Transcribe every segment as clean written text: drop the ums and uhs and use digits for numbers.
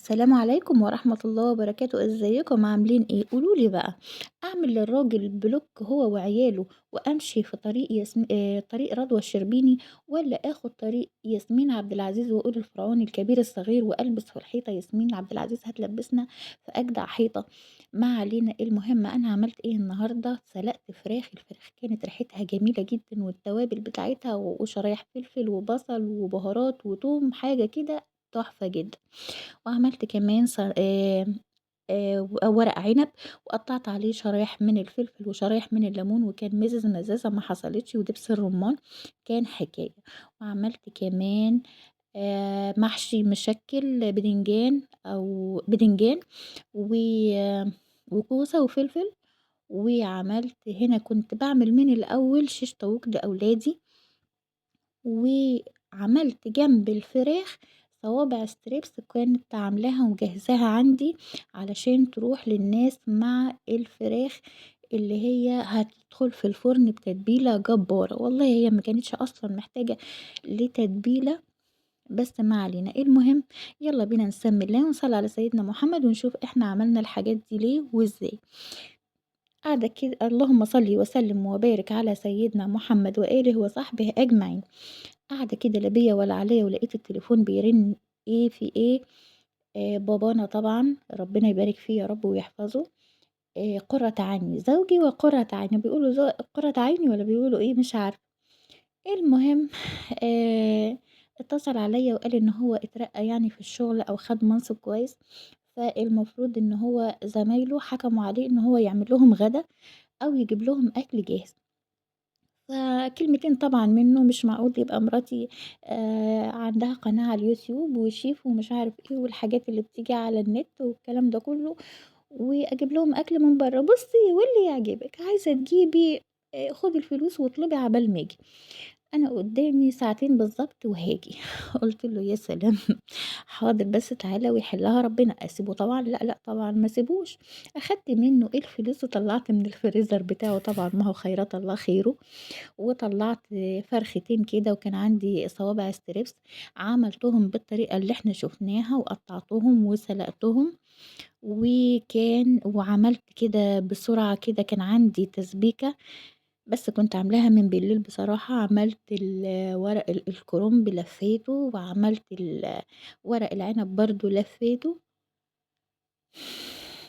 السلام عليكم ورحمة الله وبركاته، إزيكم عاملين إيه؟ قولوا لي بقى، أعمل للراجل بلوك هو وعياله وأمشي في طريق طريق رضوى الشربيني، والّا آخد طريق ياسمين عبد العزيز وأقول الفرعون الكبير الصغير وألبس في الحيطة ياسمين عبد العزيز هتلبسنا في أجدع حيطة. ما علينا، المهم أنا عملت إيه النهارده، سلقت فراخ، الفراخ كانت ريحتها جميلة جدًا والتوابل بتاعتها وشرايح فلفل وبصل وبهارات وتوم، حاجة كده تحفة جدًا. وعملت كمان ورق عنب، وقطّعت عليه شرايح من الفلفل وشرايح من الليمون، وكان مزز مزازة ما حصلتش، ودبس الرمان كان حكاية. وعملت كمان محشي مشكّل بدنجان أو بدنجان و وكوسة وفلفل. وعملت هنا كنت باعمل من الأول شيش طاووق لأولادي، وعملت جنب الفراخ صوابع ستريبس كنت عاملاها ومجهزاها عندي علشان تروح للناس مع الفراخ اللي هي هتدخل في الفرن بتتبيلة جبارة، والله هي ما كانتش أصلًا محتاجة لتتبيلة، بس ما علينا. المهم يالّا بينا نسمي الله ونصلي على سيدنا محمد ونشوف إحنا عملنا الحاجات دي ليه وإزاي. قاعدة كده اللهم صل وسلم وبارك على سيدنا محمد وآله وصحبه أجمعين. قاعدة كده لا بيا ولا عليا ولقيت التليفون بيرن، إيه في إيه، بابانا طبعًا ربنا يبارك فيه يا رب ويحفظه، قرة عيني، زوجي وقرة عيني، بيقولوا قرة عيني والّا بيقولوا إيه مش عارفة. المهم آآ اتصل عليَّ وقال إن هو اترقى يعني في الشغل أو خد منصب كويس، فالمفروض إن هو زمايله حكموا عليه إن هو يعمل لهم غدا أو يجيب لهم أكل جاهز. فكلمتين طبعًا منّه، مش معقول يبقى مراتي عندها قناة على اليوتيوب وشيف ومش عارف إيه والحاجات اللي بتيجي على النت والكلام ده كلّه، وأجيب لهم أكل من برّه. بُصّي واللي يعجبِك، عايزة تجيبي خدي الفلوس واطلبي عقبال ما آجي. أنا قدّامي ساعتين بالضبط وهاجي. قُلت له: "يا سلام! حاضر بس تعالَ ويحلّها ربنا." أسيبه طبعًا؟ لأ، لأ طبعًا ما اسيبوش. أخدت منّه الفلوس وطلّعت من الفريزر بتاعه طبعًا ما هو خيرات الله خيره، وطلّعت فرختين كده وكان عندي صوابع ستريبس، عملتهم بالطريقة اللي إحنا شُفناها وقطّعتهم وسلقتهم، وعملت كده بسرعة كده كان عندي تسبيكة، بس كنت عاملاها من بالليل بصراحة. عملت ورق الكرنب لفّيته، وعملت ورق العنب برضه لفّيته.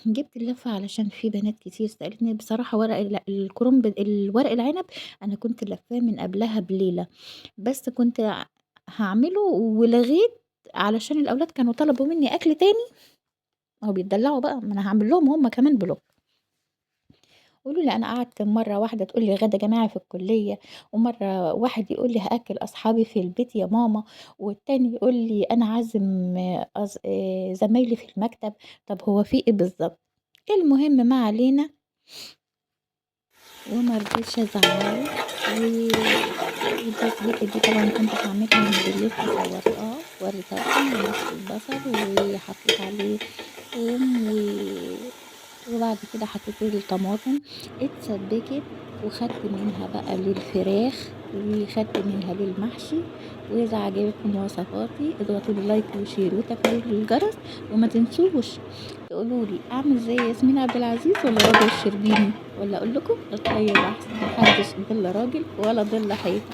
جِبت اللفة علشان في بنات كتير سألتني بصراحة ورق الكرنب ورق العنب أنا كنت لافّاه من قبلها بليلة، بس كنت هاعمله ولغيت علشان الأولاد كانوا طلبوا منّي أكل تاني، ما هو بيتدلّعوا بقى، ما أنا هاعمل لهم هم كمان بلوك. قولوا لي أنا قعدت مرّة واحدة تقول لي غدا جماعي في الكلية، ومرّة واحد يقول لي هاأكّل أصحابي في البيت يا ماما، والتاني يقول لي أنا عازم زمايلي في المكتب. طب هو في إيه بالضبط؟ المهم ما علينا، وما رضيتش أزعّله والتسبيكة دي طبعًا كنت باعملها من بالليل فصوّرتها وريتها لكم، ومسكت البصل وحطيت عليه توم وبعد كده حطيت الطماطم، اتسبّكت وخدت منها بقى للفراخ وخدت منها للمحشي. وإذا عجبتكم وصفاتي اضغطوا لي لايك وشير وتفعيل الجرس، وما تنسوش تقولوا لي أعمل زي ياسمين عبد العزيز والّا رضوى الشربيني، والّا أقول لكم الطيب أحسن، ما حدش ضِل راجل ولا ضِل حيطة.